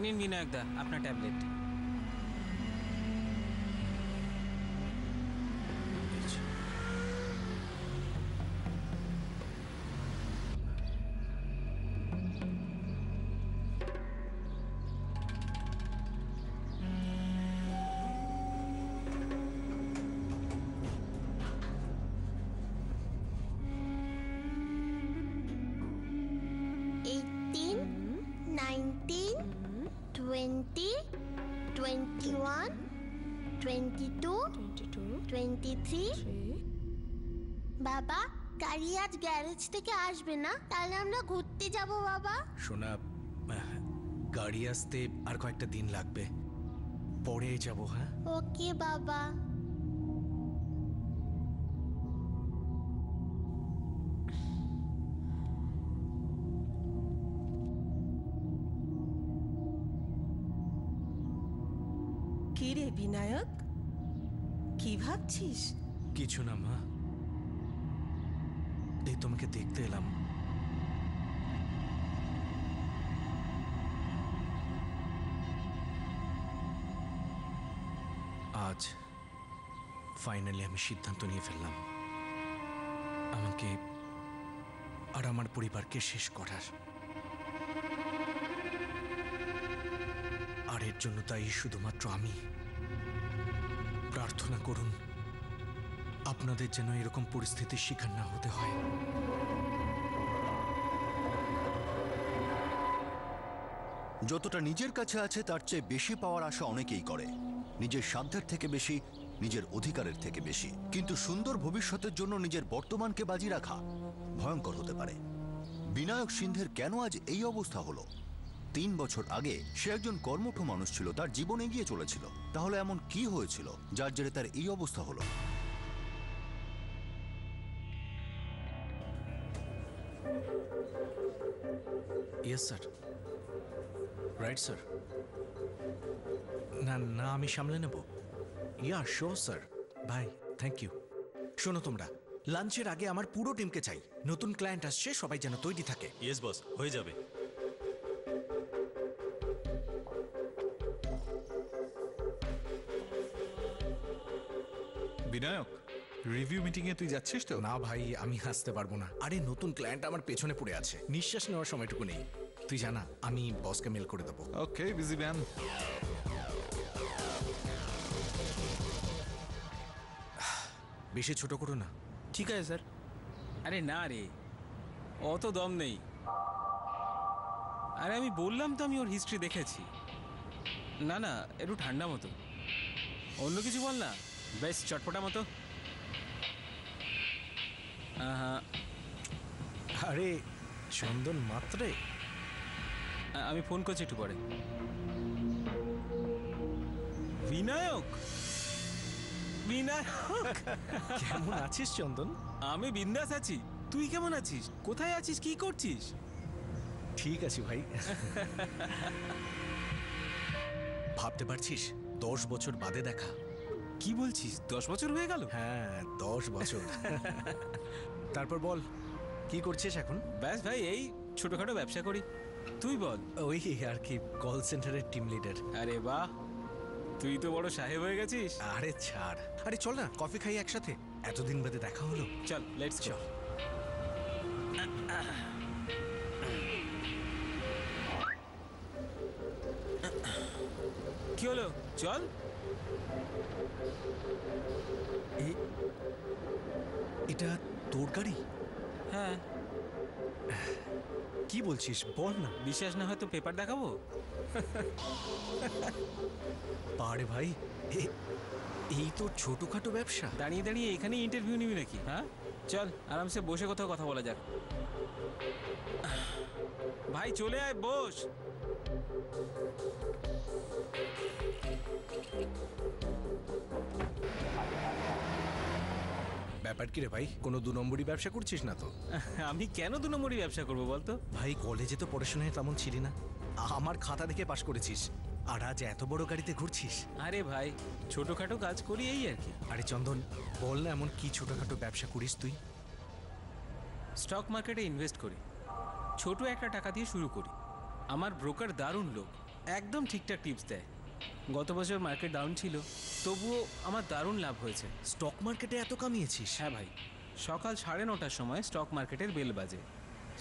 এই নিন বিনায়ক দা আপনার ট্যাবলেট। বাবা গাড়ি আজ গ্যারেজ থেকে আসবে না, তাহলে আমরা ঘুরতে যাব বাবা। শোনা, গাড়ি আসতে আর কয়েকটা দিন লাগবে, পরে যাব। হ্যাঁ ওকে বাবা। কি রে বিনায়ক, কি ভাবছিস? কিছু না মা, এই তোমাকে দেখতে এলাম। আজ ফাইনালি আমি সিদ্ধান্ত নিয়ে ফেললাম আমাকে আর আমার পরিবারকে শেষ করার। আর এর জন্য তাই শুধুমাত্র আমি। প্রার্থনা করুন আপনাদের যেন এরকম পরিস্থিতির শিকার না হতে হয়। যতটা নিজের কাছে আছে তার চেয়ে বেশি পাওয়ার আশা অনেকেই করে, নিজের সাধ্যের থেকে বেশি, নিজের অধিকারের থেকে বেশি। কিন্তু সুন্দর ভবিষ্যতের জন্য নিজের বর্তমানকে বাজি রাখা ভয়ঙ্কর হতে পারে। বিনায়ক সিন্ধের কেন আজ এই অবস্থা হলো? 3 বছর আগে সে একজন কর্মঠ মানুষ ছিল, তার জীবন এগিয়ে চলেছিল। তাহলে এমন কি হয়েছিল যার জেরে তার এই অবস্থা হলো? Yes sir, right sir. না না, আমি সামলে নেব। Yeah sure sir. Bye, thank you. শোনো তোমরা, লাঞ্চের আগে আমার পুরো টিমকে চাই। নতুন ক্লায়েন্ট আসছে, সবাই যেন তৈরি থাকে। ইয়েস বস, হয়ে যাবে। বিনায়ক, রিভিউ মিটিং এ তুই যাচ্ছিস তো? না ভাই, আমি আসতে পারবো না। আরে নতুন ক্লায়েন্ট আমার পেছনে পড়ে আছে, নিঃশ্বাস নেওয়ার সময়টুকু নেই। তুই জানা, আমি বসকে মেল করে দেবো। ওকে, বিজি ম্যান। বেশি ছোট করো না। ঠিক আছে স্যার। আরে না রে, অত দম নেই। আরে আমি বললাম তো আমি ওর হিস্ট্রি দেখেছি। না না, একটু ঠান্ডা মতো, অন্য কিছু বল না, বেশ চটপটা মতো। হ্যাঁ, আরে চন্দন মাত্রে। আমি ফোন করছি একটু পরে। বিনায়ক, বিনায়ক কেমন আছিস চন্দন? আমি বিন্দাস আছি, তুই কেমন আছিস? কোথায় আছিস, কি করছিস? ঠিক আছে ভাই। ভাবতে পারছিস 10 বছর বাদে দেখা। কি বলছিস, 10 বছর হয়ে গেল? হ্যাঁ 10 বছর। তারপর বল, কি করছিস এখন? ব্যাস ভাই, এই ছোটখাটো ব্যবসা করি। তুই বল। ওই আর কি, কল সেন্টারের টিম লিডার। আরে বাহ, তুই তো বড় সাহেব হয়ে গেছিস। আরে ছাড়, আরে চল না কফি খাই একসাথে, এতদিন বাদে দেখা হলো। চল, লেটস চল। কি হলো, চল। এটা তোর গাড়ি? হ্যাঁ। কি বলছিস, বল না। বিশ্বাস না হয় তো পেপার দেখাবো। পারে ভাই, এই তো ছোটখাটো ব্যবসা। দাঁড়িয়ে দাঁড়িয়ে এখানে ইন্টারভিউ নিবি নাকি? হ্যাঁ চল, আরামসে বসে কোথাও কথা বলা যাক। ভাই চলে আয়, বস। ব্যাপার কি রে ভাই, কোনো 2 নম্বরই ব্যবসা করছিস না তো? আমি কেন 2 নম্বরই ব্যবসা করবো বলতো? ভাই কলেজে তো পড়াশোনায় তেমন ছিলি না, আমার খাতা দেখে পাশ করেছিস, আর আজ এত বড় গাড়িতে ঘুরছিস। আরে ভাই, ছোটখাটো কাজ করি এই আর কি। আরে চন্দন, বল না এমন কি ছোটখাটো ব্যবসা করিস তুই? স্টক মার্কেটে ইনভেস্ট করি, ছোট একটা টাকা দিয়ে শুরু করি। আমার ব্রোকার দারুণ লোক, একদম ঠিকঠাক টিপস দেয়। গত বছর মার্কেট ডাউন ছিল, তবুও আমার দারুণ লাভ হয়েছে। স্টক মার্কেটে এত কামিয়েছিস? হ্যাঁ ভাই, সকাল 9:30টার সময় স্টক মার্কেটের বেল বাজে,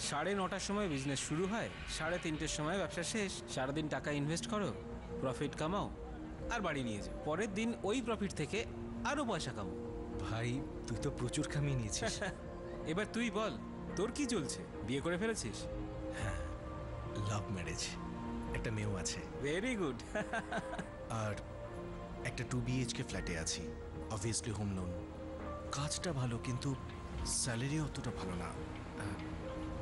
9:30টার সময় বিজনেস শুরু হয়, 3:30টার সময় ব্যবসা শেষ। সারাদিন টাকা ইনভেস্ট করো, প্রফিট কামাও আর বাড়ি নিয়ে যাও। পরের দিন ওই প্রফিট থেকে আরও পয়সা কামাও। ভাই তুই তো প্রচুর কামিয়ে নিয়েছিস। এবার তুই বল, তোর কি চলছে? বিয়ে করে ফেলেছিস? লাভ ম্যারেজ, একটা মেয়েও আছে, ভেরি গুড। আর একটা 2 BHK ফ্ল্যাটে আছি। Obviously home loan. কাজটা ভালো কিন্তু স্যালারি অতটা ভালো না।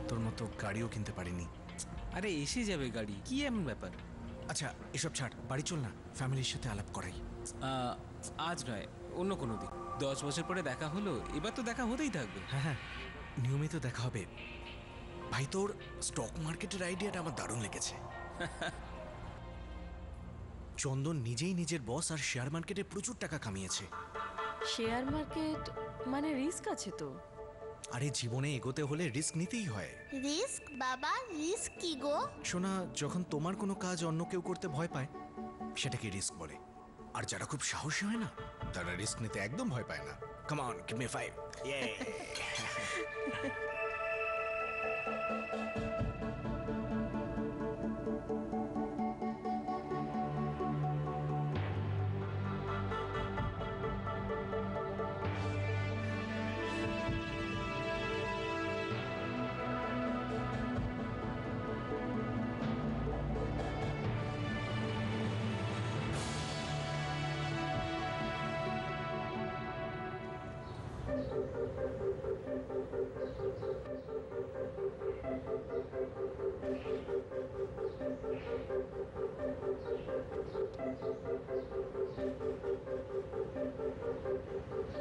তোর মতো গাড়িও কিনতে পারিনি। আরে এসে যাবে গাড়ি, কি এমন ব্যাপার? আচ্ছা এসব ছাড়, বাড়ি চল না, ফ্যামিলির সাথে আলাপ করাই। আজ নয়, অন্য কোনো দিন। 10 বছর পরে দেখা হলো, এবার তো দেখা হতেই থাকবে। হ্যাঁ হ্যাঁ, নিয়মিত দেখা হবে। ভাই তোর স্টক মার্কেটের আইডিয়াটা আমার দারুণ লেগেছে। চন্দন নিজেই নিজের বস আর শেয়ার মার্কেটে প্রচুর টাকা কামিয়েছে। শেয়ার মার্কেট মানে রিস্ক আছে তো। আরে জীবনে এগোতে হলে রিস্ক নিতেই হয়। রিস্ক বাবা, রিস্ক কি গো? শোনা, যখন তোমার কোনো কাজ অন্য কেউ করতে ভয় পায় সেটাকে রিস্ক বলে। আর যারা খুব সাহসী হয় না, তারা রিস্ক নিতে একদম ভয় পায় না। Come on, give me 5।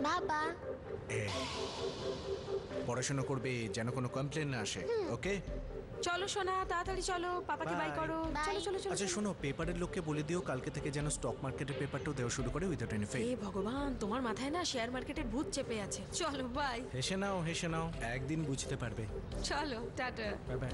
বাবা, পড়াশোনা করবে যেন কোনো কমপ্লেন না আসে, ওকে? চলো সোনা, তাড়াতাড়ি চলো, পাপাকে বাই Bye. করো। Bye. চলো চলো চলো আচ্ছা চলো। শোনো, পেপারের লোককে বলে দিও কালকে থেকে যেন স্টক মার্কেটের পেপারটাও দেওয়া শুরু করে উইদাউট এনি ফেল। এ ভগবান, তোমার মাথায় না শেয়ার মার্কেটের ভূত চেপে আছে। চলো বাই। হেসে নাও, হেসে নাও, একদিন বুঝতে পারবে। চলো টাটা। Bye bye.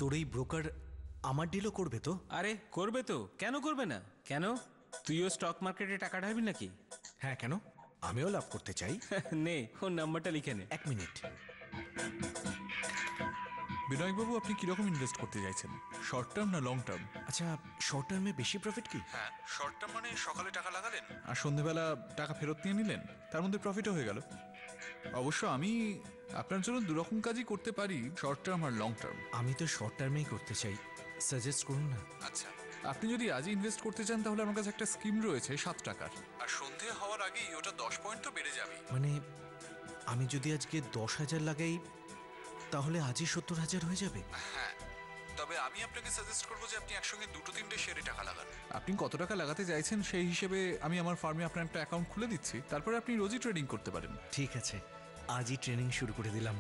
তোর এই ব্রোকার আমার ডিলও করবে তো? আরে করবে তো, কেন করবে না? কেন, তুইও স্টক মার্কেটে টাকা ঢালবি নাকি? হ্যাঁ, কেন? আমিও লাভ করতে চাই। নে, ওর নাম্বারটা লিখে নে। 1 মিনিট। বিনায়কবাবু, আপনি কিরকম ইনভেস্ট করতে চাইছেন? শর্ট টার্ম না লং টার্ম? আচ্ছা, শর্ট টার্মে বেশি প্রফিট কি? হ্যাঁ, শর্ট টার্ম মানে সকালে টাকা লাগালেন আর সন্ধ্যেবেলা টাকা ফেরত নিয়ে নিলেন, তার মধ্যে প্রফিটও হয়ে গেল। অবশ্য আমি আপনার জন্য দুরকম কাজই করতে পারি, শর্ট টার্ম আর লং টার্ম। আমি তো শর্ট টার্মেই করতে চাই, সাজেস্ট করুন না। আচ্ছা, আপনি যদি আজই ইনভেস্ট করতে চান তাহলে আমার কাছে একটা স্কিম রয়েছে 7 টাকার, আর সন্ধে হওয়ার আগেই ওটা 10 পয়েন্ট তো বেড়ে যাবে। মানে আমি যদি আজকে 10,000 লাগাই তাহলে আজই 70,000 হয়ে যাবে? হ্যাঁ, তবে আমি আপনাকে সাজেস্ট করবো যে আপনি একসঙ্গে 2-3টে শেয়ারে টাকা লাগান। আপনি কত টাকা লাগাতে চাইছেন সেই হিসেবে আমি আমার ফার্মে আপনার একটা অ্যাকাউন্ট খুলে দিচ্ছি, তারপরে আপনি রোজই ট্রেডিং করতে পারেন। ঠিক আছে, আজই ট্রেনিং শুরু করে দিলাম।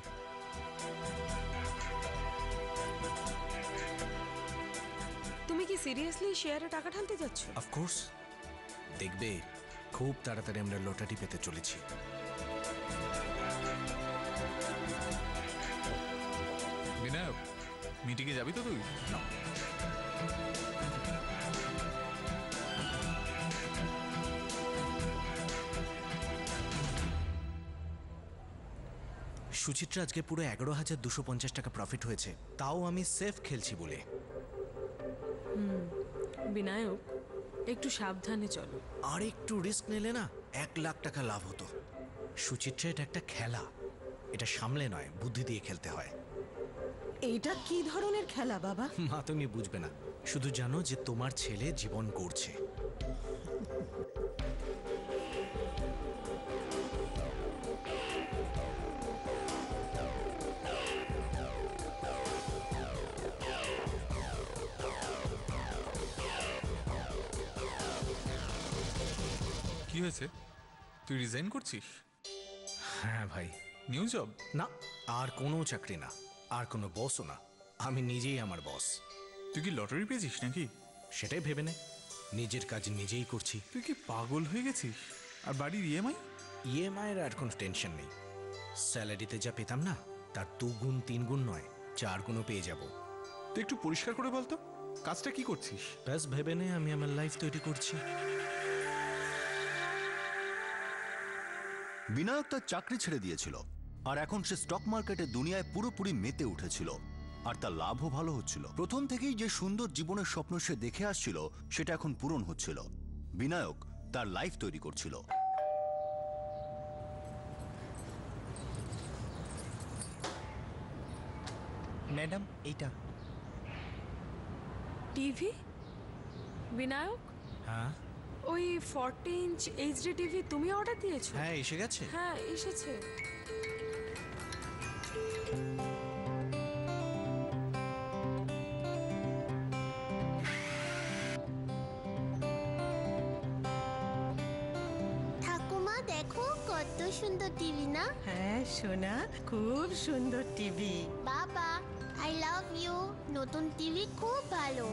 তুমি কি সিরিয়াসলি শেয়ারে টাকা ঢালতে যাচ্ছ? অফকোর্স, দেখবে খুব তাড়াতাড়ি আমরা লটারি পেতে চলেছি। বিনায়ক, মিটিংয়ে যাবি তো তুই? না, সুচিত্রা আজকে পুরো 11,250 টাকা প্রফিট হয়েছে, তাও আমি সেফ খেলছি বলে। বিনায়ক একটু সাবধানে চলো। আর একটু রিস্ক নিলে না 1 লাখ টাকা লাভ হতো। সুচিত্রা এটা একটা খেলা, এটা সামলে নয়, বুদ্ধি দিয়ে খেলতে হয়। এইটা কি ধরনের খেলা বাবা? মা তুমি বুঝবে না, শুধু জানো যে তোমার ছেলে জীবন গড়ছে। কি হয়েছে? তুই রিজাইন করছিস? হ্যাঁ ভাই। New job? না, আর কোনো চাকরি না, আর কোনো বসও না, আমি নিজেই আমার বস। তুই কি লটারি পেয়েছিস নাকি? সেটাই ভেবে নে, নিজের কাজ নিজেই করছি। তুই কি পাগল হয়ে গেছিস? আর বাড়ির ইএমআই? ইএমআইয়ের আর কোনো টেনশন নেই। স্যালারিতে যা পেতাম না, তার 2 গুণ 3 গুণ নয়, 4 গুণও পেয়ে যাব। তুই একটু পরিষ্কার করে বলতো কাজটা কি করছিস? ব্যাস ভেবে নে আমি আমার লাইফ তৈরি করছি। বিনায়ক তার চাকরি ছেড়ে দিয়েছিল, আর এখন সে স্টক মার্কেটের দুনিয়ায় পুরোপুরি মেতে উঠেছিল, আর তার লাভও ভালো হচ্ছিল। প্রথম থেকেই যে সুন্দর জীবনের স্বপ্ন সে দেখে আসছিল সেটা এখন পূরণ হচ্ছিল। বিনায়ক তার লাইফ তৈরি করছিল। ম্যাডাম এইটা। টিভি? বিনায়ক, হ্যাঁ ওই 40 ইঞ্চ এইচডি টিভি তুমি অর্ডার দিয়েছো? হ্যাঁ এসে গেছে। হ্যাঁ এসেছে। ঠাকুমা দেখো কত সুন্দর টিভি না? হ্যাঁ সোনা, খুব সুন্দর টিভি। বাবা আই লাভ ইউ, নতুন টিভি খুব ভালো।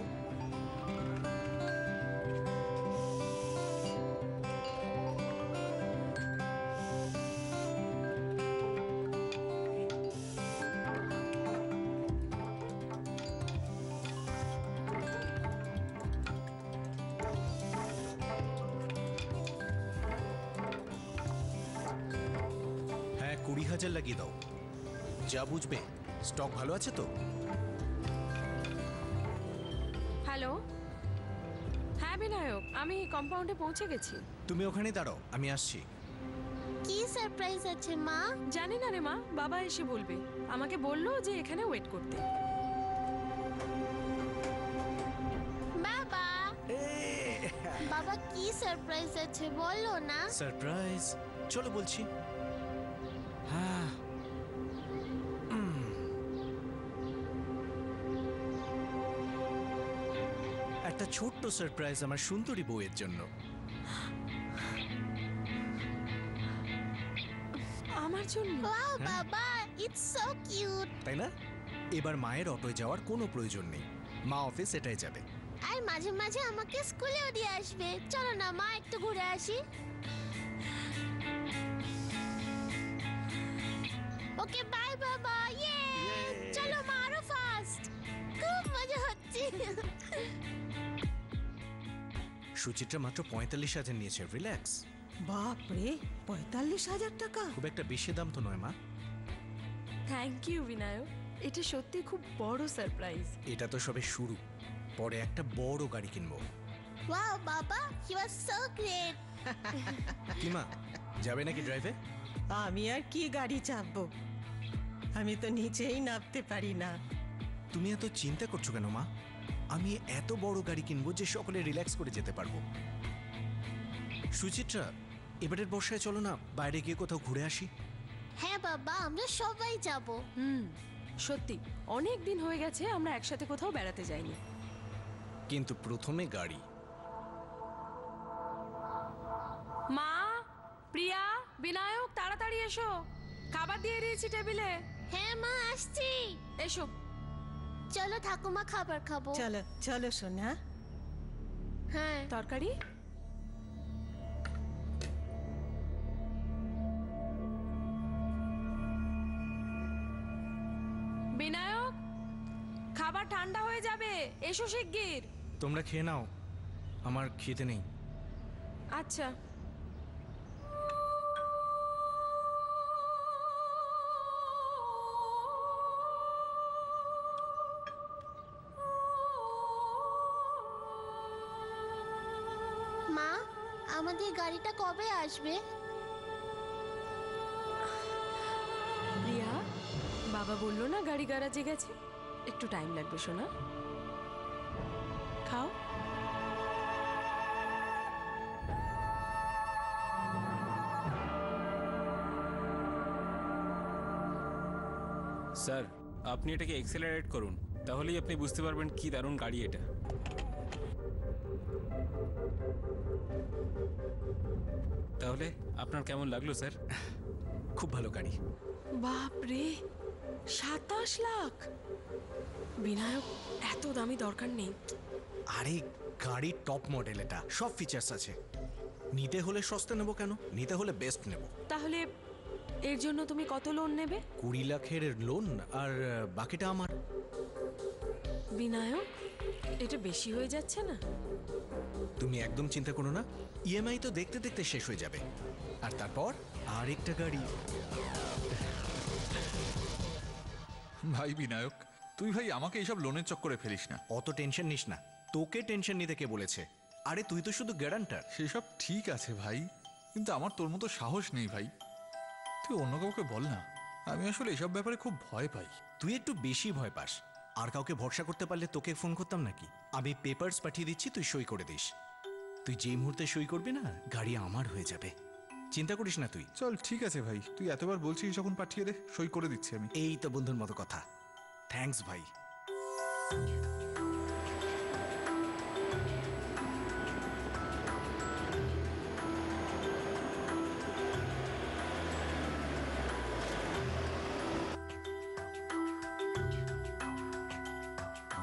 হ্যাঁ 20,000 লাগিয়ে দাও, যা বুঝবে। স্টক ভালো আছে তো? হ্যালো, হ্যাঁ বিনায়ক, আমি কম্পাউন্ডে পৌঁছে গেছি। তুমি ওখানে দাঁড়াও, আমি আসছি। কি সারপ্রাইজ আছে মা? জানি না রে মা, বাবা এসে বলবে। আমাকে বললো যে এখানে ওয়েট করতে। বাবা বাবা কি সারপ্রাইজ আছে বলো না? সারপ্রাইজ? চলো বলছি। হ্যাঁ একটা ছোট্ট সারপ্রাইজ আমার সুন্দরী বউয়ের জন্য। আমার জন্য? ওয়াও বাবা, ইটস সো কিউট। তাই না? এবার মায়ের অটোয় যাওয়ার কোনো প্রয়োজন নেই, মা অফিস এটাই যাবে। আর মাঝে মাঝে আমাকে স্কুলেও দিয়ে আসবে। চলো না মা, একটু ঘুরে আসি। ওকে বাই বাবা। ইয়ে, চলো মা আরো ফাস্ট। খুব মজা হচ্ছে। সুচিত্রা মাত্র 45,000 নিয়েছে, রিল্যাক্স। বাপরে, 45,000 টাকা? খুব একটা বেশি দাম তো নয় মা। থ্যাংক ইউ বিনায়ক, এটা সত্যি খুব বড় সারপ্রাইজ। এটা তো সবে শুরু, পরে একটা বড় গাড়ি কিনবো। ওয়াও বাবা, ইউ আর সো গ্রেট। কি মা, যাবে নাকি ড্রাইভে? আমি আর কি গাড়ি চাপবো, আমি তো নিচেই নামতে পারি না। তুমি এত চিন্তা করছো কেন মা? আমি এত বড় গাড়ি কিনবো যে সকলে রিল্যাক্স করে যেতে পারবো। সুচিত্রা, এবারের বর্ষায় চলো না বাইরে গিয়ে কোথাও ঘুরে আসি। হ্যাঁ বাবা, আমরা সবাই যাব। সত্যি অনেক দিন হয়ে গেছে আমরা একসাথে কোথাও বেড়াতে যাইনি। কিন্তু প্রথমে গাড়ি। মা, প্রিয়া, বিনায়ক তাড়াতাড়ি এসো, খাবার দিয়ে দিয়েছি টেবিলে। হ্যাঁ মা, আসছি। এসো। চলো ঠাকুমা, খাবার খাবো। চলো চলো সোনা। হ্যাঁ তরকারি? বিনায়ক, খাবার ঠান্ডা হয়ে যাবে, এসো শিগগির। তোমরা খেয়ে নাও, আমার খেতে নেই। আচ্ছা। আমাদের গাড়িটা কবে আসবে? রিয়া, বাবা বললো না গাড়ি গ্যারাজে গেছে, একটু টাইম লাগবে সোনা। খাও। স্যার, আপনি এটাকে এক্সেলারেট করুন, তাহলেই আপনি বুঝতে পারবেন কি দারুণ গাড়ি এটা। তাহলে আপনার কেমন লাগলো স্যার? খুব ভালো গাড়ি। বাপ রে, 27 লাখ! বিনায়ক, এত দামি দরকার নেই। আরে গাড়ির টপ মডেল, এটা সব ফিচার্স আছে। নিতে হলে সস্তা নেবো কেন, নিতে হলে বেস্ট নেব। তাহলে এর জন্য তুমি কত লোন নেবে? 20 লাখের লোন, আর বাকিটা আমার। বিনায়ক, এটা বেশি হয়ে যাচ্ছে না? তুমি একদম চিন্তা করো না, ইএমআই তো দেখতে দেখতে শেষ হয়ে যাবে, আর তারপর আরেকটা গাড়ি। ভাই বিনায়ক, তুই ভাই আমাকে এইসব লোনের চক্করে ফেলিস না। অত টেনশন নিস না, তোকে টেনশন নিতে কে বলেছে? আরে তুই তো শুধু গ্যারান্টার। সেসব ঠিক আছে ভাই, কিন্তু আমার তোর মতো সাহস নেই ভাই। তুই অন্য কাউকে বল না, আমি আসলে এসব ব্যাপারে খুব ভয় পাই। তুই একটু বেশি ভয় পাস। আর কাউকে ভরসা করতে পারলে তোকে ফোন করতাম নাকি? আমি পেপারস পাঠিয়ে দিচ্ছি, তুই সই করে দিস। তুই যেই মুহূর্তে সই করবি না, গাড়ি আমার হয়ে যাবে, চিন্তা করিস না তুই। চল ঠিক আছে ভাই, তুই এতবার বলছিস যখন পাঠিয়ে দে, সই করে দিচ্ছি আমি। এই তো বন্ধুর মতো কথা। থ্যাঙ্কস ভাই।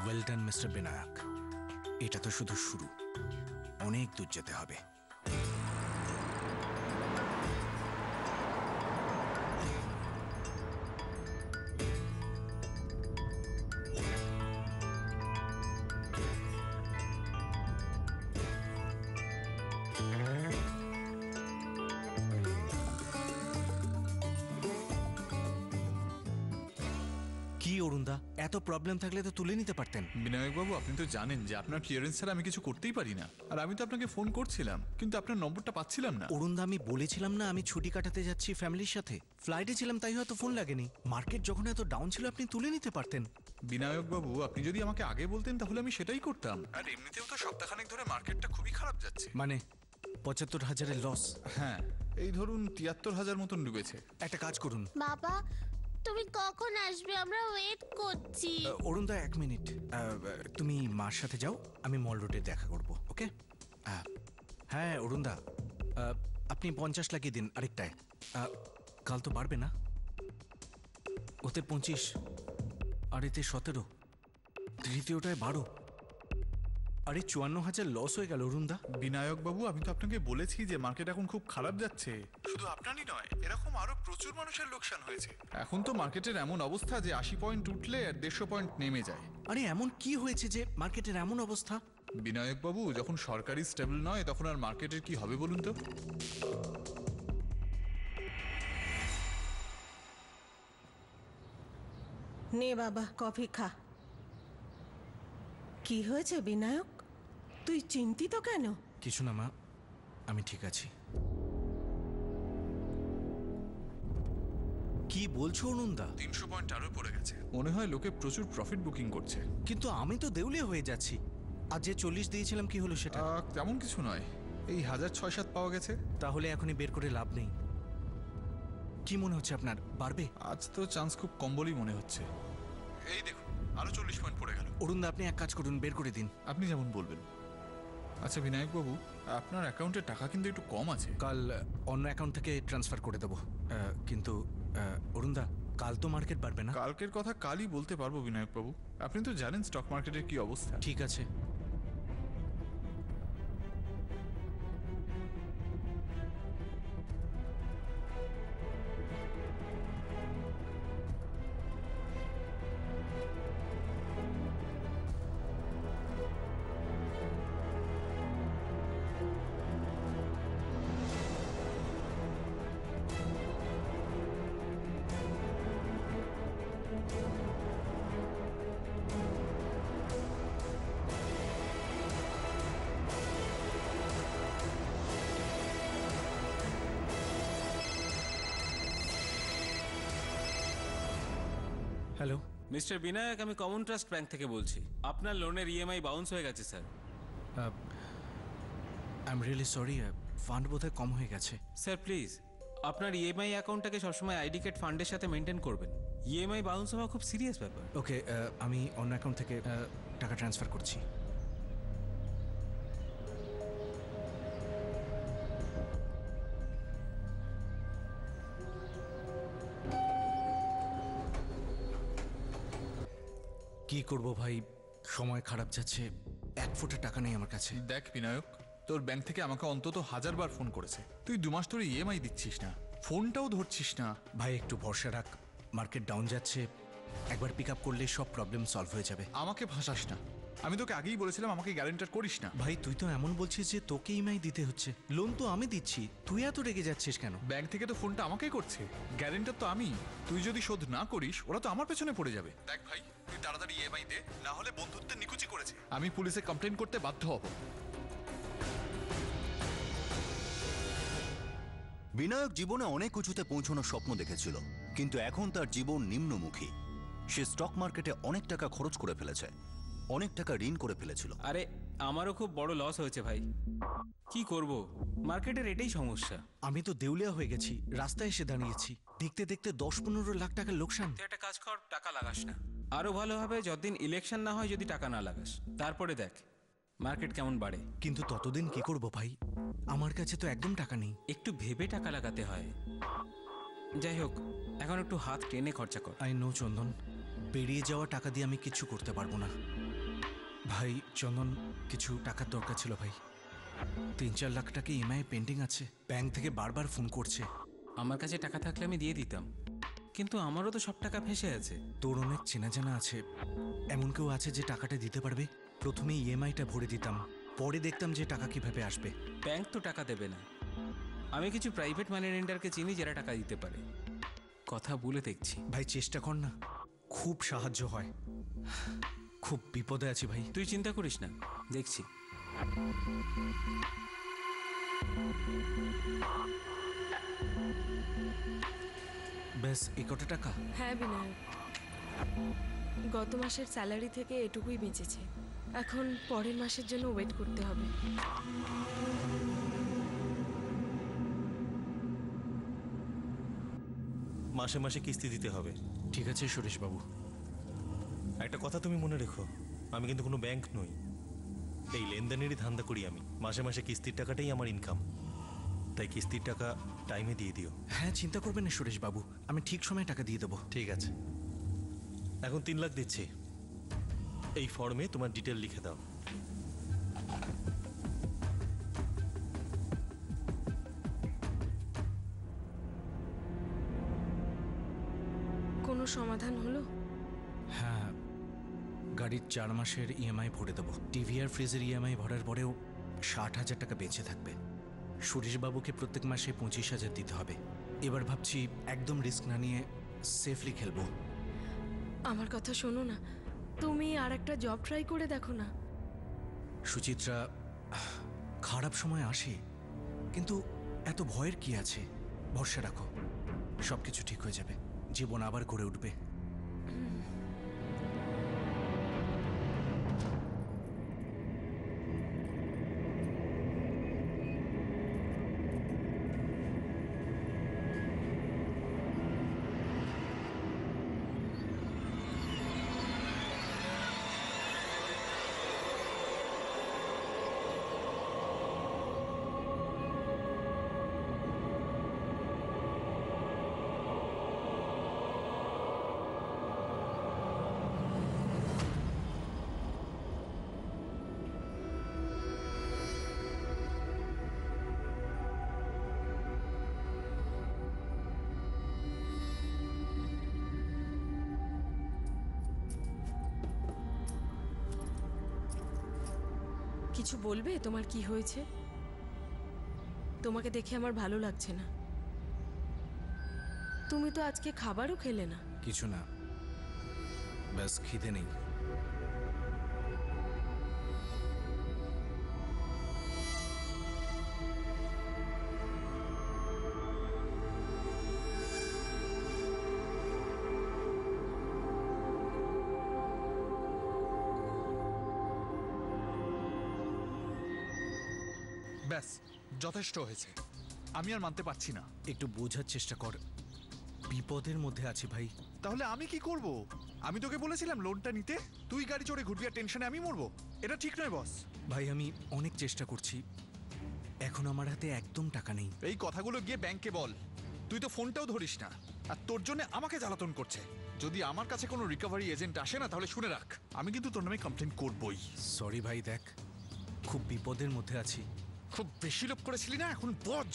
ওয়েল ডান মিস্টার বিনায়ক, এটা তো শুধু শুরু, অনেক দূর যেতে হবে। কি অরুণদা, এত প্রবলেম থাকলে তো তুলে নিতে পারতেন। বিনায়ক বাবু, আপনি তো জানেন যে আপনার ক্লিয়ারেন্স ছাড়া আমি কিছু করতেই পারি না। আর আমি তো আপনাকে ফোন করছিলাম, কিন্তু আপনার নম্বরটা পাচ্ছিলাম না। অরুণদা, আমি বলেছিলাম না আমি ছুটি কাটাতে যাচ্ছি ফ্যামিলির সাথে, ফ্লাইটে ছিলাম, তাই হয়তো ফোন লাগেনি। মার্কেট যখন এত ডাউন ছিল, আপনি তুলে নিতে পারতেন। বিনায়ক বাবু, আপনি যদি আমাকে আগে বলতেন তাহলে আমি সেটাই করতাম। আর এমনিতেও তো সপ্তাহখানেক ধরে মার্কেটটা খুবই খারাপ যাচ্ছে। মানে 75,000-এর লস? হ্যাঁ, এই ধরুন 73,000 মতন ডুবেছে। একটা কাজ করুন। বাবা, তুমি কখন আসবে? আমরা ওয়েট করছি। অরুণদা, 1 মিনিট। তুমি মার সাথে যাও, আমি মল রোডে দেখা করব, ওকে? হ্যাঁ অরুণদা, আপনি 50 লাগিয়ে দিন আরেকটায়। কাল তো পারবে না, ওতে 25 আর এতে 17, তৃতীয়টায় 12, আরে 54,000 লস হয়ে গেল অরুণদা। বিনায়ক বাবু, আমি তো আপনাকে বলেছি যে মার্কেট এখন খুব খারাপ যাচ্ছে। শুধু আপনারই নয়, এরকম আরো প্রচুর মানুষের লোকসান হয়েছে। এখন তো মার্কেটের এমন অবস্থা যে 80 পয়েন্ট উঠলে আর 150 পয়েন্ট নেমে যায়। আরে এমন কি হয়েছে যে মার্কেটের এমন অবস্থা? বিনায়ক বাবু, যখন সরকারি স্টেবল নয় তখন আর মার্কেটের কি হবে বলুন তো? নে বাবা, কফি খা। কি হয়েছে বিনায়ক, তুই চিন্তিত কেন? কিছু না মা, আমি ঠিক আছি। কি বলছো অরুণদা? 300 পয়েন্ট আরো পড়ে গেছে। মনে হয় লোকে প্রচুর প্রফিট বুকিং করছে। কিন্তু আমি তো দেউলিয়া হয়ে যাচ্ছি। আর যে 40 দিয়েছিলাম, কি হলো সেটা? তেমন কিছু নয়, এই 1600-1700 পাওয়া গেছে। তাহলে এখনই বের করে লাভ নেই। কি মনে হচ্ছে আপনার, বাড়বে? আজ তো চান্স খুব কম বলেই মনে হচ্ছে। এই দেখুন, আরো 40 পয়েন্ট পড়ে গেল। অরুণদা, আপনি এক কাজ করুন, বের করে দিন। আপনি যেমন বলবেন। আচ্ছা বিনায়ক বাবু, আপনার অ্যাকাউন্টে টাকা কিন্তু একটু কম আছে। কাল অন্য অ্যাকাউন্ট থেকে ট্রান্সফার করে দেবো। কিন্তু অরুণদা, কাল তো মার্কেট বাড়বে না? কালকের কথা কালই বলতে পারবো বিনায়ক বাবু। আপনি তো জানেন স্টক মার্কেটের কি অবস্থা। ঠিক আছে। হ্যালো, মিস্টার বিনায়ক, আমি কমন ট্রাস্ট ব্যাংক থেকে বলছি। আপনার লোনের ইএমআই বাউন্স হয়ে গেছে sir. I am really sorry, fund বোধহয় কম হয়ে গেছে। স্যার প্লিজ আপনার ইএমআই অ্যাকাউন্টটাকে সবসময় আইডি কার্ড ফান্ডের সাথে মেনটেন করবেন। ইএমআই বাউন্স হওয়া খুব সিরিয়াস ব্যাপার। ওকে, আমি অন্য অ্যাকাউন্ট থেকে টাকা ট্রান্সফার করছি। কি করব ভাই, সময় খারাপ যাচ্ছে, 1 ফোঁটা টাকা নেই আমার কাছে। দেখ বিনায়ক, তোর ব্যাংক থেকে আমাকে অন্তত 1000 বার ফোন করেছে, তুই 2 মাস ধরে ইএমআই দিচ্ছিস না, ফোনটাও ধরছিস না। ভাই একটু ভরসা রাখ, মার্কেট ডাউন যাচ্ছে, একবার পিক আপ করলে সব প্রবলেম সলভ হয়ে যাবে। আমাকে ভাসাস না, আমি তোকে আগেই বলেছিলাম আমাকে গ্যারেন্টার করিস না। ভাই তুই তো এমন বলছিস যে তোকে ইএমআই দিতে হচ্ছে, লোন তো আমি দিচ্ছি, তুই এত রেগে যাচ্ছিস কেন? ব্যাংক থেকে তো ফোনটা আমাকেই করছে, গ্যারেন্টার তো আমি। তুই যদি শোধ না করিস ওরা তো আমার পেছনে পড়ে যাবে। দেখ ভাই, তুই তাড়াতাড়ি ইএমআই দে, না হলে বন্ধুত্বের নিকুচি করেছে, আমি পুলিশে কমপ্লেন করতে বাধ্য হব। বিনায়ক জীবনে অনেক উঁচুতে পৌঁছানোর স্বপ্ন দেখেছিল, কিন্তু এখন তার জীবন নিম্নমুখী। সে স্টক মার্কেটে অনেক টাকা খরচ করে ফেলেছে, অনেক টাকা ঋণ করে ফেলেছিল। আরে আমারও খুব বড় লস হয়েছে ভাই, কি করব, মার্কেটের এটাই সমস্যা। আমি তো দেউলিয়া হয়ে গেছি, রাস্তায় এসে দাঁড়িয়েছি, দেখতে দেখতে 10-15 লাখ টাকার লোকসান। তুই একটা কাজ কর, টাকা লাগাস না। আরো ভালো হবে যতদিন ইলেকশন না হয় যদি টাকা না লাগাস, তারপরে দেখ মার্কেট কেমন বাড়ে। কিন্তু ততদিন কি করব ভাই, আমার কাছে তো একদম টাকা নেই। একটু ভেবে টাকা লাগাতে হয়। যাই হোক, এখন একটু হাত টেনে খরচা কর। আই নো চন্দন, বেরিয়ে যাওয়া টাকা দিয়ে আমি কিচ্ছু করতে পারবো না। ভাই চন্দন, কিছু টাকার দরকার ছিল ভাই, 3-4 লাখ টাকা ইএমআই পেন্ডিং আছে, ব্যাংক থেকে বারবার ফোন করছে। আমার কাছে টাকা থাকলে আমি দিয়ে দিতাম, কিন্তু আমারও তো সব টাকা ফেসে আছে। তোর অনেক চেনা জানা আছে, এমন কেউ আছে যে টাকাটা দিতে পারবে? প্রথমে ইএমআইটা ভরে দিতাম, পরে দেখতাম যে টাকা কিভাবে আসবে। ব্যাংক তো টাকা দেবে না, আমি কিছু প্রাইভেট মানি লেন্ডারকে চিনি যারা টাকা দিতে পারে, কথা বলে দেখছি। ভাই চেষ্টা কর না, খুব সাহায্য হয়। খুব বিপদে আছি ভাই। তুই চিন্তা করিস না, দেখছি। ব্যাস এই কটা টাকা? হ্যাঁ বিনায়ক, গত মাসের স্যালারি থেকে এটুকুই বেঁচেছে, এখন পরের মাসের জন্য ওয়েট করতে হবে। মাসে মাসে কিস্তি দিতে হবে। ঠিক আছে সুরেশবাবু। একটা কথা তুমি মনে রেখো, আমি কিন্তু কোনো ব্যাংক নই, এই লেনদেনেরই ধান্দা করি আমি। মাসে মাসে কিস্তির টাকাটাই আমার ইনকাম, তাই কিস্তির টাকা টাইমে দিয়ে দিও। হ্যাঁ চিন্তা করবেন না সুরেশবাবু, আমি ঠিক সময় টাকা দিয়ে দেবো। ঠিক আছে, এখন 3 লাখ দিচ্ছি, এই ফর্মে তোমার ডিটেল লিখে দাও। কোনো সমাধান হলো? হ্যাঁ, গাড়ির 4 মাসের ইএমআই ভরে দেবো। টিভি আর ফ্রিজের ইএমআই ভরার পরেও 60,000 টাকা বেঁচে থাকবে। সুরেশবাবুকে প্রত্যেক মাসে 25,000 দিতে হবে। এবার ভাবছি একদম রিস্ক না নিয়ে সেফলি খেলবো। আমার কথা শোনো না, তুমি আর একটা জব ট্রাই করে দেখো না। সুচিত্রা, খারাপ সময় আসে, কিন্তু এত ভয়ের কি আছে? ভরসা রাখো, সব কিছু ঠিক হয়ে যাবে, জীবন আবার গড়ে উঠবে। কিছু বলবে? তোমার কি হয়েছে? তোমাকে দেখে আমার ভালো লাগছে না। তুমি তো আজকে খাবারও খেলে না। কিছু না, ব্যাস খিদে নেই। ব্যাস, যথেষ্ট হয়েছে। আমি আর মানতে পারছি না। একটু বোঝার চেষ্টা কর, বিপদের মধ্যে আছি ভাই। তাহলে আমি কি করব? আমি তোকে বলেছিলাম লোনটা নিতে, তুই গাড়ি চড়ে ঘুরবি আর টেনশনে আমি মরবো? এটা ঠিক নয় বস। ভাই আমি অনেক চেষ্টা করছি, এখন আমার হাতে একদম টাকা নেই। এই কথাগুলো গিয়ে ব্যাংকে বল। তুই তো ফোনটাও ধরিস না, আর তোর জন্য আমাকে জ্বালাতন করছে। যদি আমার কাছে কোনো রিকভারি এজেন্ট আসে না, তাহলে শুনে রাখ, আমি কিন্তু তোর নামে কমপ্লেন করবই। সরি ভাই, দেখ খুব বিপদের মধ্যে আছি। খুব বেশি লোভ করেছিলি না, এখন বোঝ।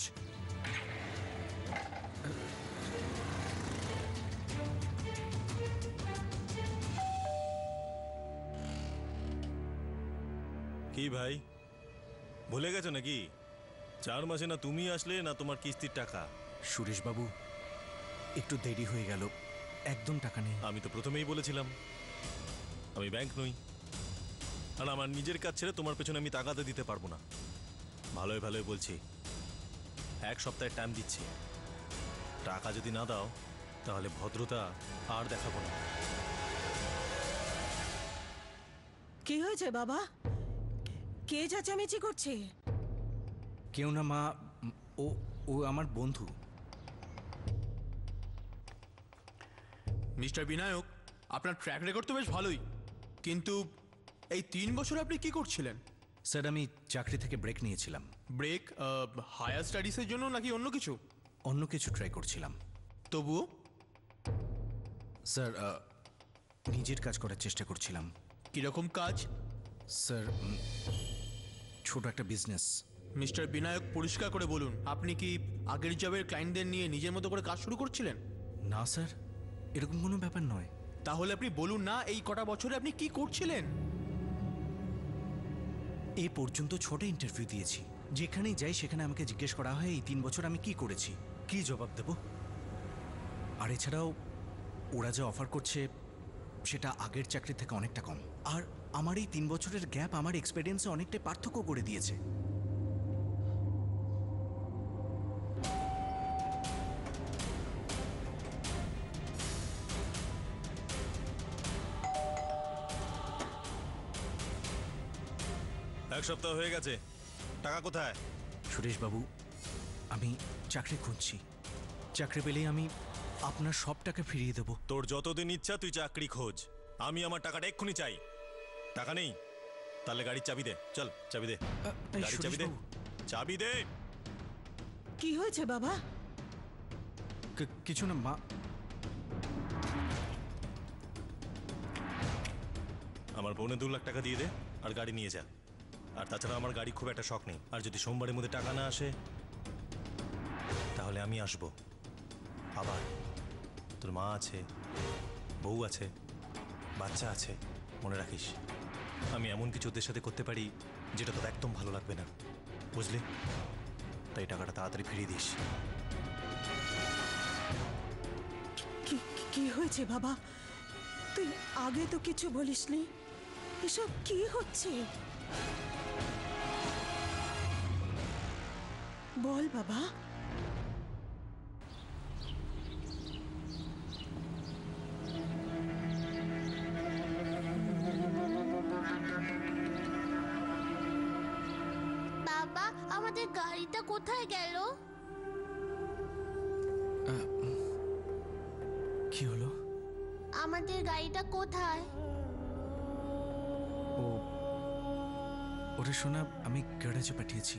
কি ভাই, ভুলে গেছো নাকি? 4 মাসে না তুমি আসলে না তোমার কিস্তির টাকা। সুরেশবাবু, একটু দেরি হয়ে গেল, একদম টাকা নেই। আমি তো প্রথমেই বলেছিলাম আমি ব্যাংক নই, আর আমার নিজের কাজ ছেড়ে তোমার পেছনে আমি তাগাদা দিতে পারবো না। ভালোই ভালোই বলছি, 1 সপ্তাহের টাইম দিচ্ছি। টাকা যদি না দাও তাহলে ভদ্রতা আর দেখাবো না। কি হয়েছে বাবা? কে চেঁচামেচি করছে? কেউ না মা, ও ও আমার বন্ধু। মিস্টার বিনায়ক, আপনার ট্র্যাক রেকর্ড তো বেশ ভালোই, কিন্তু এই 3 বছর আপনি কি করছিলেন? স্যার আমি চাকরি থেকে ব্রেক নিয়েছিলাম। ব্রেক? হায়ার স্টাডিজের জন্য নাকি অন্য কিছু? অন্য কিছু ট্রাই করছিলাম। তবুও? স্যার নিজের কাজ করার চেষ্টা করছিলাম। কিরকম কাজ? স্যার ছোট একটা বিজনেস। মিস্টার বিনায়ক, পরিষ্কার করে বলুন, আপনি কি আগের জবের ক্লায়েন্টদের নিয়ে নিজের মতো করে কাজ শুরু করছিলেন? না স্যার, এরকম কোনো ব্যাপার নয়। তাহলে আপনি বলুন না, এই কটা বছরে আপনি কি করছিলেন? এ পর্যন্ত 6টা ইন্টারভিউ দিয়েছি, যেখানেই যাই সেখানে আমাকে জিজ্ঞেস করা হয় এই 3 বছর আমি কি করেছি, কি জবাব দেব। আর এছাড়াও ওরা যে অফার করছে সেটা আগের চাকরি থেকে অনেকটা কম। আর আমার এই 3 বছরের গ্যাপ আমার এক্সপেরিয়েন্সে অনেকটাই পার্থক্য করে দিয়েছে। এক সপ্তাহ হয়ে গেছে, টাকা কোথায়? সুরেশবাবু, আমি চাকরি খুঁজছি, চাকরি পেলেই আমি আপনার সব টাকা ফিরিয়ে দেব। তোর যতদিন ইচ্ছা তুই চাকরি খোঁজ, আমি আমার টাকাটা এক্ষুনি চাই। টাকা নেই? তাহলে গাড়ির চাবি দে, চল চাবি দে, গাড়ির চাবি দে, চাবি দে। কি হয়েছে বাবা? কিছু না মা। আমার পৌনে 2 লাখ টাকা দিয়ে দে আর গাড়ি নিয়ে যা। আর তাছাড়া আমার গাড়ি খুব একটা শখ নেই, আর যদি সোমবারের মধ্যে টাকা না আসে তাহলে আমি আসবো আবার। তোর মা আছে, বউ আছে, বাচ্চা আছে, মনে রাখিস আমি এমন কিছু ওদের সাথে করতে পারি যেটা তোর একদম ভালো লাগবে না, বুঝলি? তাই টাকাটা তাড়াতাড়ি ফিরিয়ে দিস। কি হয়েছে বাবা? তুই আগে তো কিছু বলিসনি, এসব কি হচ্ছে? বল বাবা। বাবা, আমাদের গাড়িটা কোথায় গেল? কি হলো? আমাদের গাড়িটা কোথায়? ওরে শোনা, আমি গ্যারেজে পাঠিয়েছি,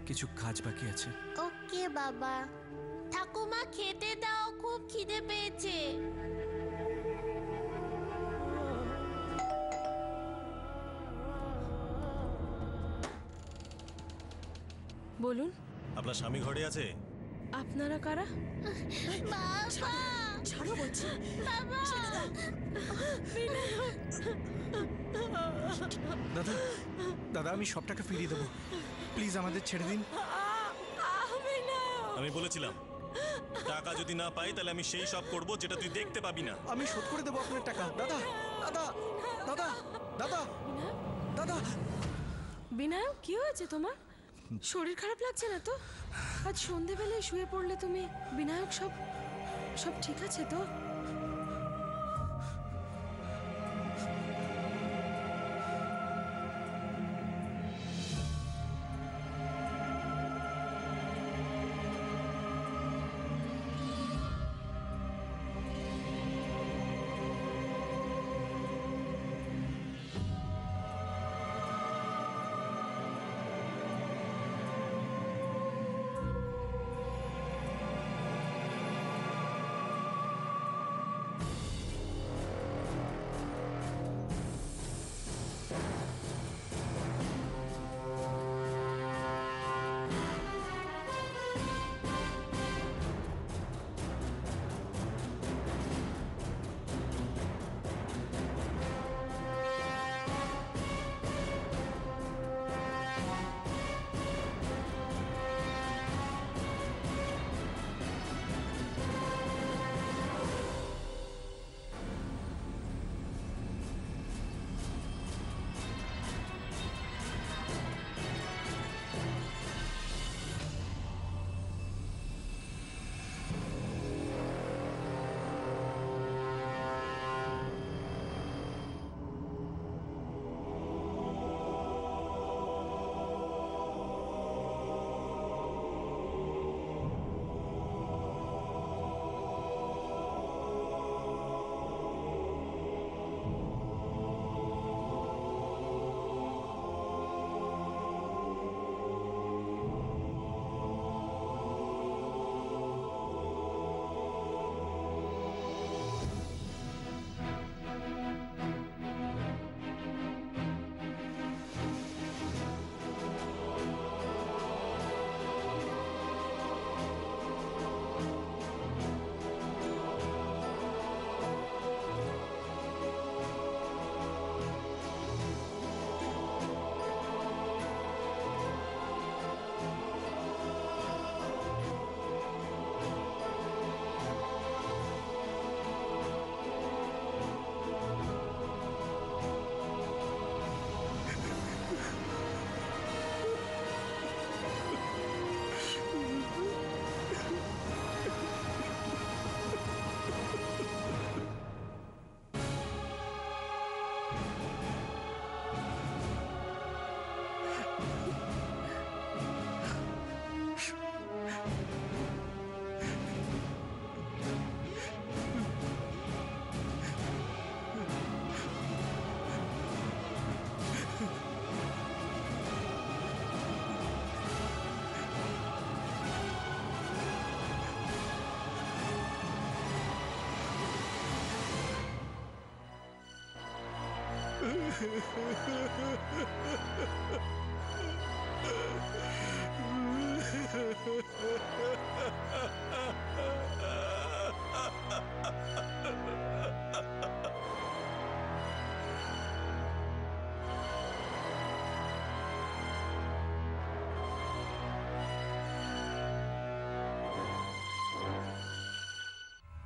কিছু কাজ বাকি আছে। ওকে বাবা। ঠাকুমা, খেতে দাও, খুব খিদে পেয়েছে। বলুন, আপনার স্বামী ঘরে আছে? আপনারা কারা? বাবা, ছাড়ো বলছি। বাবা, দাদা, দাদা আমি সব টাকা ফিরিয়ে দেবো, প্লিজ আমাদের ছেড়ে দিন। আমি বলেছিলাম টাকা যদি না পাই তাহলে আমি সেই সব করব যেটা তুই দেখতে পাবি না। আমি শোধ করে দেবো আপনার টাকা। দাদা, দাদা, দাদা, দাদা, দাদা। বিনায়ক, কি হয়েছে তোমার? শরীর খারাপ লাগছে না তো? আজ সন্ধেবেলায় শুয়ে পড়লে তুমি। বিনায়ক, সব ঠিক আছে তো?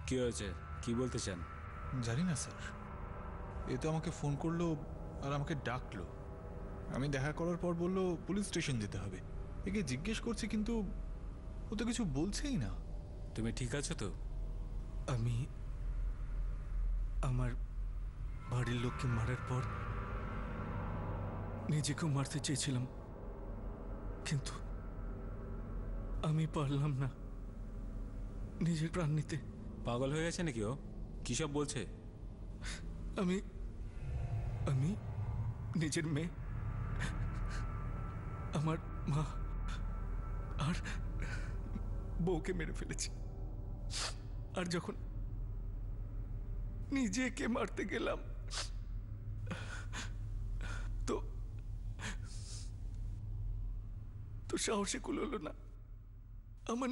কি হয়েছে, কি বলতে চান? জানি না স্যার, এ তো আমাকে ফোন করলো আর আমাকে ডাকলো। আমি দেখা করার পর বললো পুলিশ স্টেশন যেতে হবে। একে জিজ্ঞেস করছি কিন্তু ও তো কিছু বলছেই না। তুমি ঠিক আছো তো? আমি আমার বাড়ির লোককে মারার পর নিজেকেও মারতে চেয়েছিলাম, কিন্তু আমি পারলাম না নিজের প্রাণ নিতে। পাগল হয়ে গেছে নাকি ও? কি সব বলছে? আমি আমি নিজের মেয়ে, আমার মা আর বউকে মেরে ফেলেছি। আর যখন নিজেকে মারতে গেলাম তো তো সাহসে কুলোলো না আমার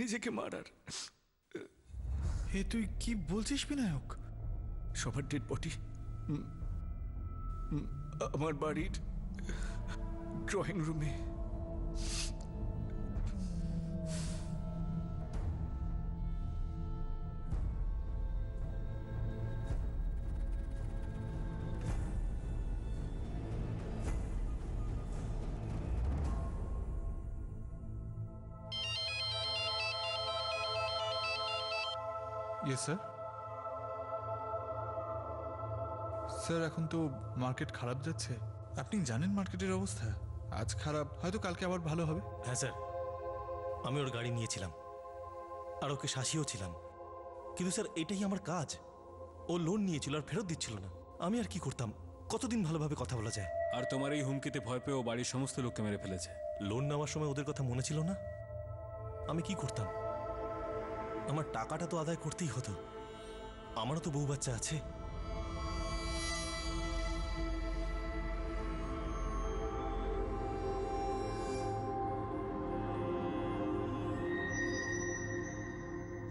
নিজেকে মারার। হে তুই কি বলছিস বিনায়ক? সবার ডেড বডি আমার বাড়ির ড্রয়িং রুমে। Yes sir. স্যার এখন তো মার্কেট খারাপ যাচ্ছে, আপনি জানেন মার্কেটের অবস্থা। আজ খারাপ, হয়তো কালকে আবার ভালো হবে। হ্যাঁ স্যার, আমি ওর গাড়ি নিয়েছিলাম আর ওকে শাসিয়েও ছিলাম, কিন্তু স্যার এটাই আমার কাজ। ও লোন নিয়েছিল আর ফেরত দিচ্ছিল না, আমি আর কি করতাম? কতদিন ভালোভাবে কথা বলা যায়? আর তোমার এই হুমকিতে ভয় পেয়ে ও বাড়ির সমস্ত লোককে মেরে ফেলেছে। লোন নেওয়ার সময় ওদের কথা মনে ছিল না? আমি কি করতাম? আমার টাকাটা তো আদায় করতেই হতো, আমারও তো বউ বাচ্চা আছে।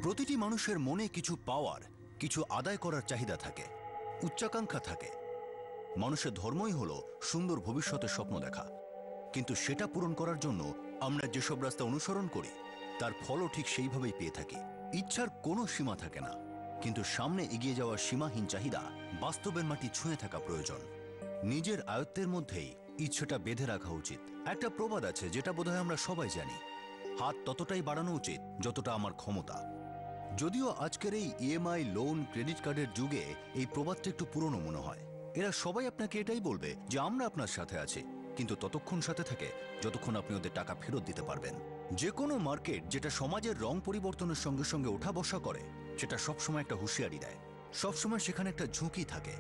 প্রতিটি মানুষের মনে কিছু পাওয়ার, কিছু আদায় করার চাহিদা থাকে, উচ্চাকাঙ্ক্ষা থাকে। মানুষের ধর্মই হলো সুন্দর ভবিষ্যতের স্বপ্ন দেখা, কিন্তু সেটা পূরণ করার জন্য আমরা যেসব রাস্তা অনুসরণ করি তার ফলও ঠিক সেইভাবেই পেয়ে থাকি। ইচ্ছার কোনো সীমা থাকে না, কিন্তু সামনে এগিয়ে যাওয়ার সীমাহীন চাহিদা, বাস্তবের মাটি ছুঁয়ে থাকা প্রয়োজন। নিজের আয়ত্তের মধ্যেই ইচ্ছেটা বেঁধে রাখা উচিত। একটা প্রবাদ আছে যেটা বোধহয় আমরা সবাই জানি, হাত ততটাই বাড়ানো উচিত যতটা আমার ক্ষমতা। যদিও আজকের এই ইএমআই, লোন, ক্রেডিট কার্ডের যুগে এই প্রবাদটা একটু পুরনো মনে হয়। এরা সবাই আপনাকে এটাই বলবে যে আমরা আপনার সাথে আছি, কিন্তু ততক্ষণ সাথে থাকে যতক্ষণ আপনি ওদের টাকা ফেরত দিতে পারবেন। যে কোনো মার্কেট যেটা সমাজের রং পরিবর্তনের সঙ্গে সঙ্গে ওঠা বসা করে, সেটা সবসময় একটা হুঁশিয়ারি দেয়। সবসময় সেখানে একটা ঝুঁকি থাকে।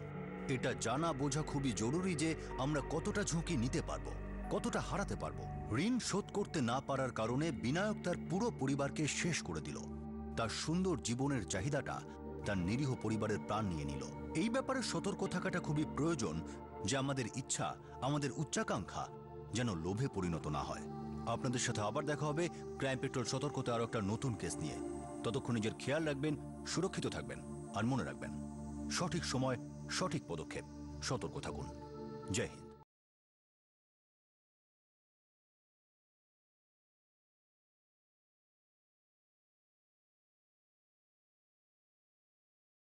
এটা জানা বোঝা খুবই জরুরি যে আমরা কতটা ঝুঁকি নিতে পারবো, কতটা হারাতে পারবো। ঋণ শোধ করতে না পারার কারণে বিনায়ক তার পুরো পরিবারকে শেষ করে দিল। তার সুন্দর জীবনের চাহিদাটা তার নিরীহ পরিবারের প্রাণ নিয়ে নিল। এই ব্যাপারে সতর্ক থাকাটা খুবই প্রয়োজন যে আমাদের ইচ্ছা, আমাদের উচ্চাকাঙ্ক্ষা যেন লোভে পরিণত না হয়। আপনাদের সাথে আবার দেখা হবে ক্রাইম পেট্রোল সতর্কতা আরো একটা নতুন কেস নিয়ে। ততক্ষণ নিজের খেয়াল রাখবেন, সুরক্ষিত থাকবেন, আর মনে রাখবেন সঠিক সময় সঠিক পদক্ষেপ। সতর্ক থাকুন। জয় হিন্দ।